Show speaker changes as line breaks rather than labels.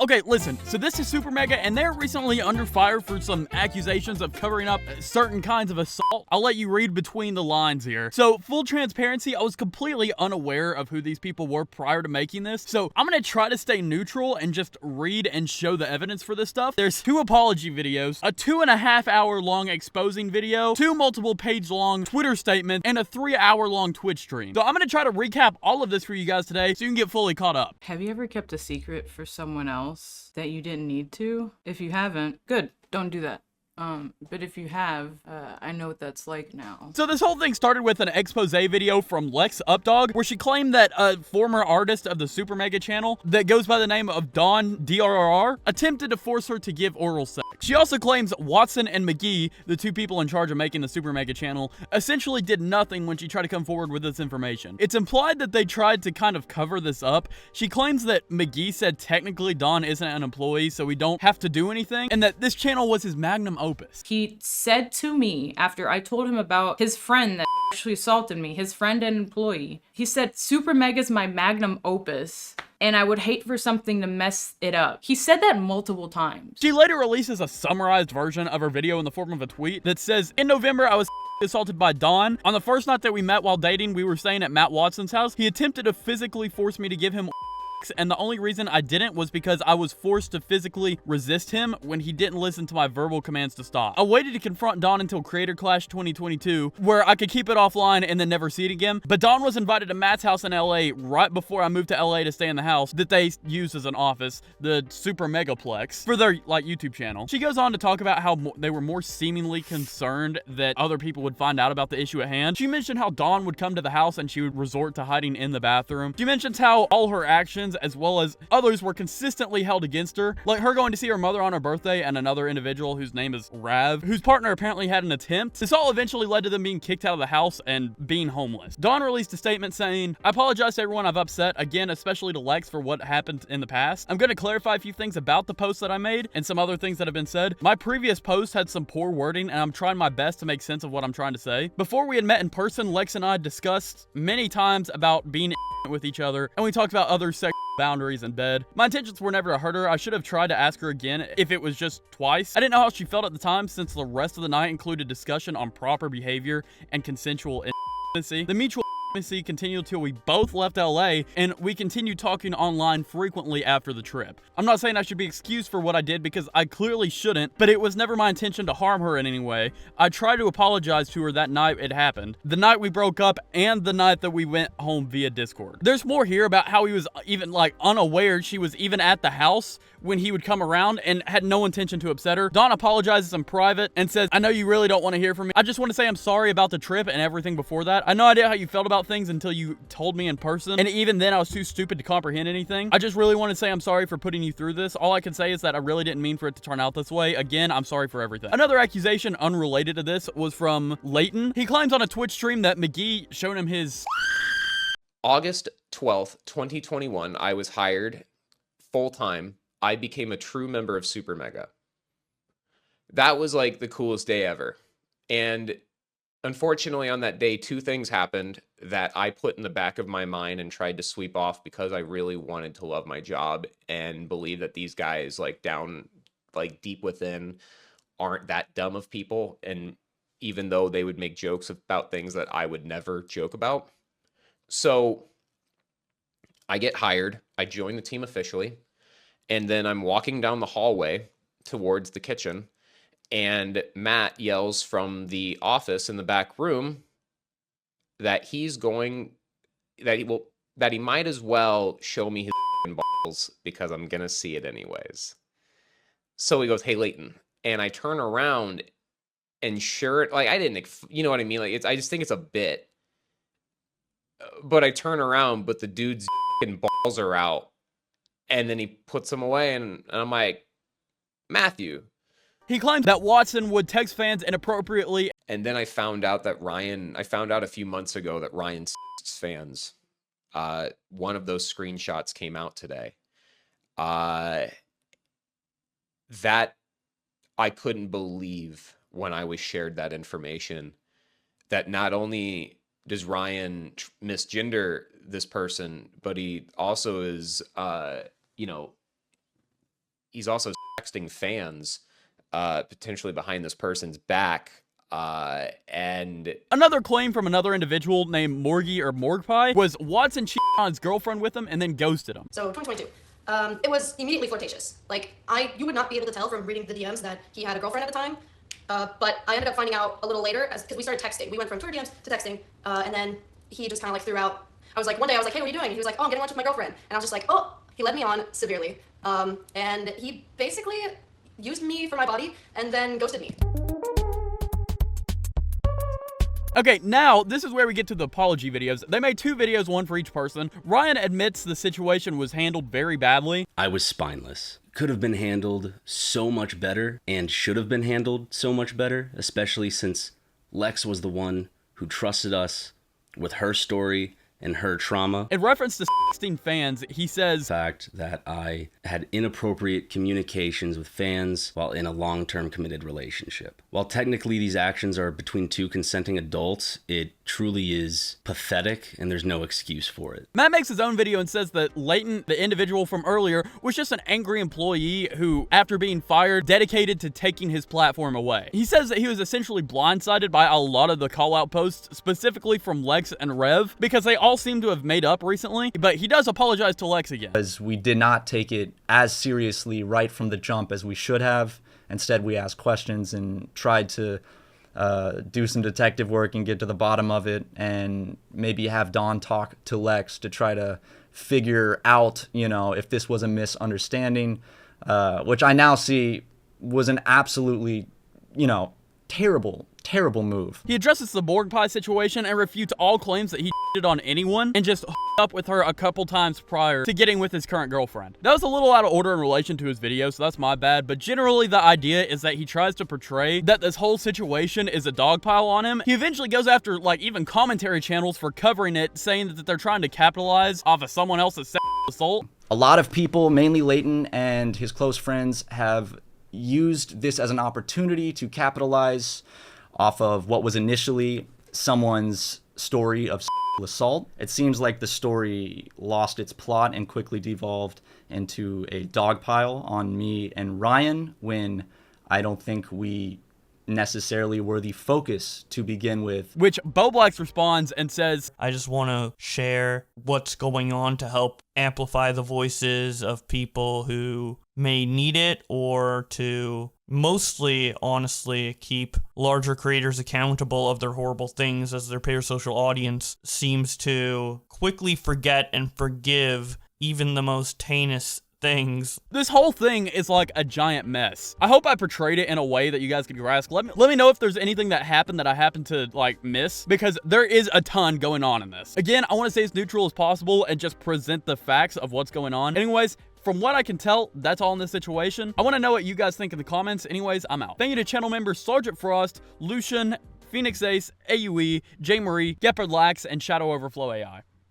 Okay, listen, so this is Supermega, and they're recently under fire for some accusations of covering up certain kinds of assault. I'll let you read between the lines here. So, full transparency, I was completely unaware of who these people were prior to making this, so I'm gonna try to stay neutral and just read and show the evidence for this stuff. There's 2 apology videos, a 2.5-hour long exposing video, 2 multiple page long Twitter statements, and a 3-hour long Twitch stream. So I'm gonna try to recap all of this for you guys today so you can get fully caught up.
Have you ever kept a secret for someone else that you didn't need to? If you haven't, good, don't do that. But if you have, I know what that's like now.
So this whole thing started with an expose video from Updog, where she claimed that a former artist of the Supermega channel that goes by the name of dondrrr attempted to force her to give oral sex. She also claims Watson and Magee, the 2 people in charge of making the Supermega channel, essentially did nothing when she tried to come forward with this information. It's implied that they tried to kind of cover this up. She claims that Magee said technically Don isn't an employee, so we don't have to do anything, and that this channel was his magnum opus.
He said to me, after I told him about his friend that actually assaulted me, his friend and employee, he said, Supermega's my magnum opus, and I would hate for something to mess it up. He said that multiple times.
She later releases a summarized version of her video in the form of a tweet that says, "In November, I was assaulted by Don. On the first night that we met while dating, we were staying at Matt Watson's house. He attempted to physically force me to give him and the only reason I didn't was because I was forced to physically resist him when he didn't listen to my verbal commands to stop. I waited to confront Don until Creator Clash 2022, where I could keep it offline and then never see it again. But Don was invited to Matt's house in LA right before I moved to LA to stay in the house that they used as an office, the Super Megaplex, for their YouTube channel." She goes on to talk about how they were more seemingly concerned that other people would find out about the issue at hand. She mentioned how Don would come to the house and she would resort to hiding in the bathroom. She mentions how all her actions, as well as others, were consistently held against her, like her going to see her mother on her birthday and another individual whose name is Rav, whose partner apparently had an attempt. This all eventually led to them being kicked out of the house and being homeless. Dawn released a statement saying, "I apologize to everyone I've upset, again, especially to Lex for what happened in the past. I'm going to clarify a few things about the post that I made and some other things that have been said. My previous post had some poor wording and I'm trying my best to make sense of what I'm trying to say. Before we had met in person, Lex and I discussed many times about being with each other, and we talked about other sexual boundaries in bed. My intentions were never to hurt her. I should have tried to ask her again if it was just twice. I didn't know how she felt at the time, since the rest of the night included discussion on proper behavior and consensual intimacy. The mutual intimacy continued till we both left LA, and we continued talking online frequently after the trip. I'm not saying I should be excused for what I did, because I clearly shouldn't, but it was never my intention to harm her in any way. I tried to apologize to her that night it happened, the night we broke up, and the night that we went home via Discord." There's more here about how he was even unaware she was even at the house when he would come around and had no intention to upset her. Dawn apologizes in private and says, "I know you really don't want to hear from me. I just want to say I'm sorry about the trip and everything before that. I had no idea how you felt about things until you told me in person, and even then I was too stupid to comprehend anything. I just really want to say I'm sorry for putting you through this. All I can say is that I really didn't mean for it to turn out this way. Again, I'm sorry for everything." Another accusation unrelated to this was from Leighton. He claims on a Twitch stream that Magee showed him his
August 12th, 2021, I was hired full-time. I became a true member of Supermega. That was like the coolest day ever. And unfortunately, on that day, 2 things happened that I put in the back of my mind and tried to sweep off because I really wanted to love my job and believe that these guys down deep within aren't that dumb of people. And even though they would make jokes about things that I would never joke about. So I get hired. I join the team officially. And then I'm walking down the hallway towards the kitchen, and Matt yells from the office in the back room that he might as well show me his balls because I'm gonna see it anyways. So he goes, "Hey, Leighton," and I turn around, and sure, I didn't, you know what I mean? I just think it's a bit, but I turn around, but the dude's balls are out. And then he puts them away, and I'm like, "Matthew."
He claims that Watson would text fans inappropriately.
And then I found out a few months ago that Ryan's fans, one of those screenshots came out today. That I couldn't believe when I was shared that information, that not only does Ryan misgender this person, but he also is, he's also texting fans potentially behind this person's back. And
another claim from another individual named Morgie or Morgpie was Watson cheated on his girlfriend with him and then ghosted him.
So 2022. It was immediately flirtatious. Like, you would not be able to tell from reading the DMs that he had a girlfriend at the time. But I ended up finding out a little later because we started texting. We went from Twitter DMs to texting, and then he just kind of like threw out. I was like, one day I was like, hey, what are you doing? And he was like, oh, I'm getting lunch with my girlfriend. And I was just like, oh, he led me on severely. And he basically used me for my body and then ghosted me.
Okay, now, this is where we get to the apology videos. They made 2 videos, one for each person. Ryan admits the situation was handled very badly.
I was spineless. Could have been handled so much better and should have been handled so much better, especially since Lex was the one who trusted us with her story and her trauma.
In reference to 16 fans, he says,
The fact that I had inappropriate communications with fans while in a long-term committed relationship. While technically these actions are between 2 consenting adults, it truly is pathetic and there's no excuse for it.
Matt makes his own video and says that Leighton, the individual from earlier, was just an angry employee who, after being fired, dedicated to taking his platform away. He says that he was essentially blindsided by a lot of the call-out posts, specifically from Lex and Rev, because they all seem to have made up recently, but he does apologize to Lex again.
Because we did not take it as seriously right from the jump as we should have. Instead, we asked questions and tried to do some detective work and get to the bottom of it, and maybe have Dawn talk to Lex to try to figure out, you know, if this was a misunderstanding, which I now see was an absolutely, you know, terrible move.
He addresses the Morgpie situation and refutes all claims that he cheated on anyone and just hooked up with her a couple times prior to getting with his current girlfriend. That was a little out of order in relation to his video, so that's my bad, but generally the idea is that he tries to portray that this whole situation is a dog pile on him. He eventually goes after, like, even commentary channels for covering it, saying that they're trying to capitalize off of someone else's sexual assault.
A lot of people, mainly Leighton and his close friends, have used this as an opportunity to capitalize off of what was initially someone's story of sexual assault. It seems like the story lost its plot and quickly devolved into a dog pile on me and Ryan, when I don't think we necessarily were the focus to begin with.
Which Boblax responds and says,
I just want to share what's going on to help amplify the voices of people who may need it, or to mostly, honestly, keep larger creators accountable of their horrible things, as their parasocial audience seems to quickly forget and forgive even the most heinous things.
This whole thing is like a giant mess. I hope I portrayed it in a way that you guys could grasp. Let me know if there's anything that happened that I happened to, like, miss, because there is a ton going on in this. Again, I want to stay as neutral as possible and just present the facts of what's going on. Anyways, from what I can tell, that's all in this situation. I want to know what you guys think in the comments. Anyways, I'm out. Thank you to channel members Sergeant Frost, Lucian, Phoenix Ace, AUE, J. Marie, Gepard Lax, and Shadow Overflow AI.